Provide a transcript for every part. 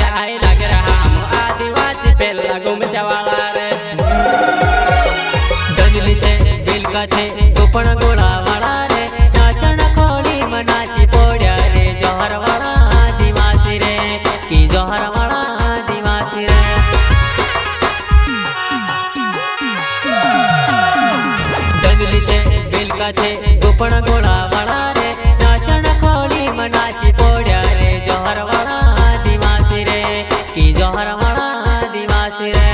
लग रहा हम आदिवासी पेला गुमचा वाला रे डंजली छे दिल का छे तो पण गोळा वाला रे नाचण खोली मनाची पोड्या रे जोहर वाला आदिवासी रे की जोहर वाला आदिवासी रे डंजली छे दिल का छे तो पण गोळा वाला रे नाचण खोली मनाची पोड्या रे जोहर वाला आदिवासी रे की जोहर वाला आदिवासी रे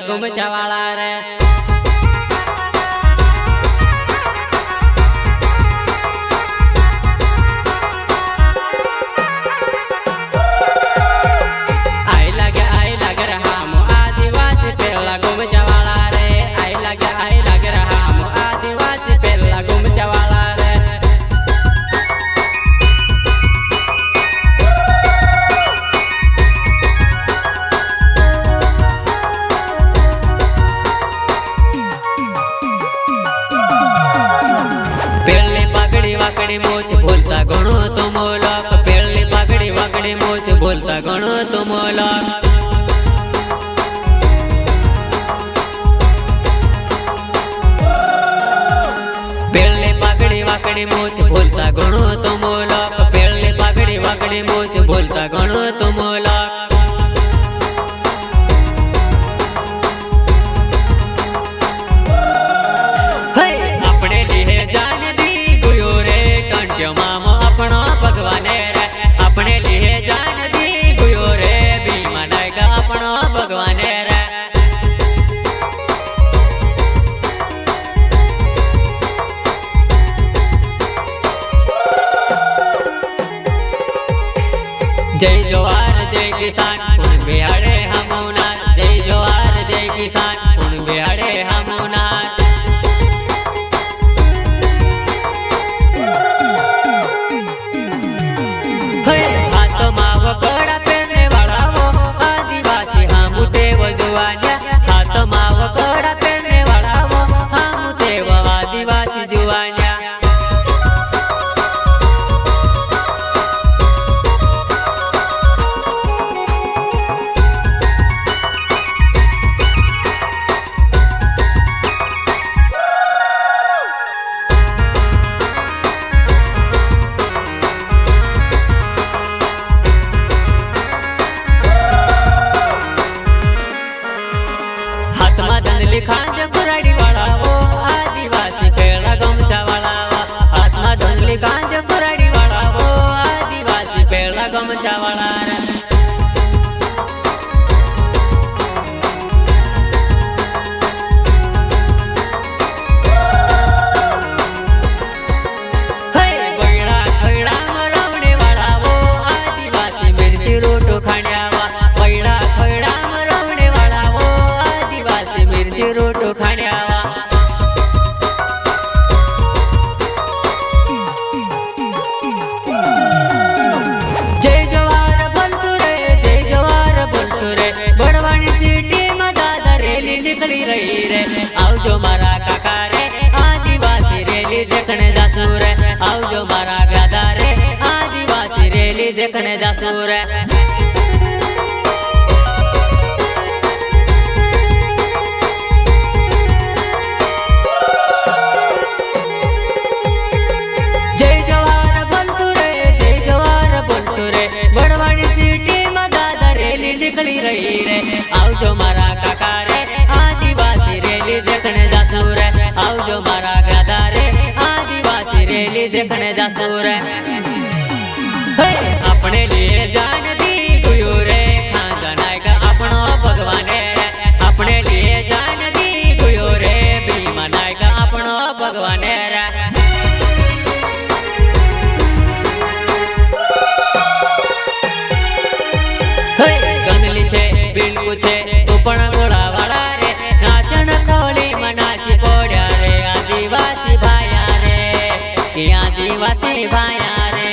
गुमचा वाला रे आई लग रहा हम आदिवासी पेला गुमचा वाला रे आई लग रहा हम आदिवासी पेला गुमचा वाला रे वाकड़ी मोच बोलता गणो तो मोलक पेड़ली पागड़ी वाकड़ी मोच बोलता गणो तो मोलक पेड़ली पागड़ी वाकड़ी मोच बोलता गणो तो मोलक पेड़ली पागड़ी वाकड़ी मोच बोलता गणो तो मोलक अपने लिए जान मामो अपना भगवान रे अपने लिए जान दी गुयो रे भी मनाएगा अपना भगवान रे जय जोहार जय किसान कुण बिहाड़े हमोना जय जोहार जय किसान कुण बिहाड़े हमोना कड़ा पहनने वाला वो आदिवासी हम देव जुआनिया हाथ माव कड़ा पहनने वाला वो हम देव आदिवासी जुआनिया खांज कुराड़ी वाला वो आदिवासी पेड़ा गमछा वाला हाथ में धुंधली खांज कुराड़ी वाला वो आदिवासी पेड़ा गमछा वाला रवने वाला वो आदिवासी मिर्ची रोटो खाने रोटो खाने आवा जय जवार बंसुरे बड़वानी सिटी में दादा रेली निकली रही रे आओ जो मारा काका रे आदिवासी रेली देखने जासू रे आओ जो मारा गादा रे आदिवासी रेली देखने जासू रे જાસુ રે આપણે લીએ જાન દીધું રે ખાંજા નાયક આપણો ભગવાન રે આપણે લીએ જાન દીધું રે ભીમા નાયક આપણો ભગવાન રે ગંદલી છે બિલકુ છે તું પણ ગોળા વાળા રે નાચણ ખોલી મનાચી પોડ્યા રે આદિવાસી ભાયા રે કે આદિવાસી ભાયા રે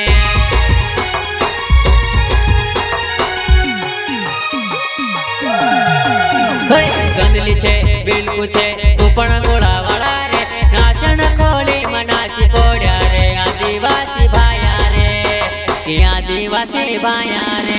ગંદલી છે બિલકુ છે તું પણ ગોળા વાળા રે નાચણ ખોલી મનાચી પોડ્યા રે આદિવાસી ભાયા રે કે આદિવાસી ભાયા રે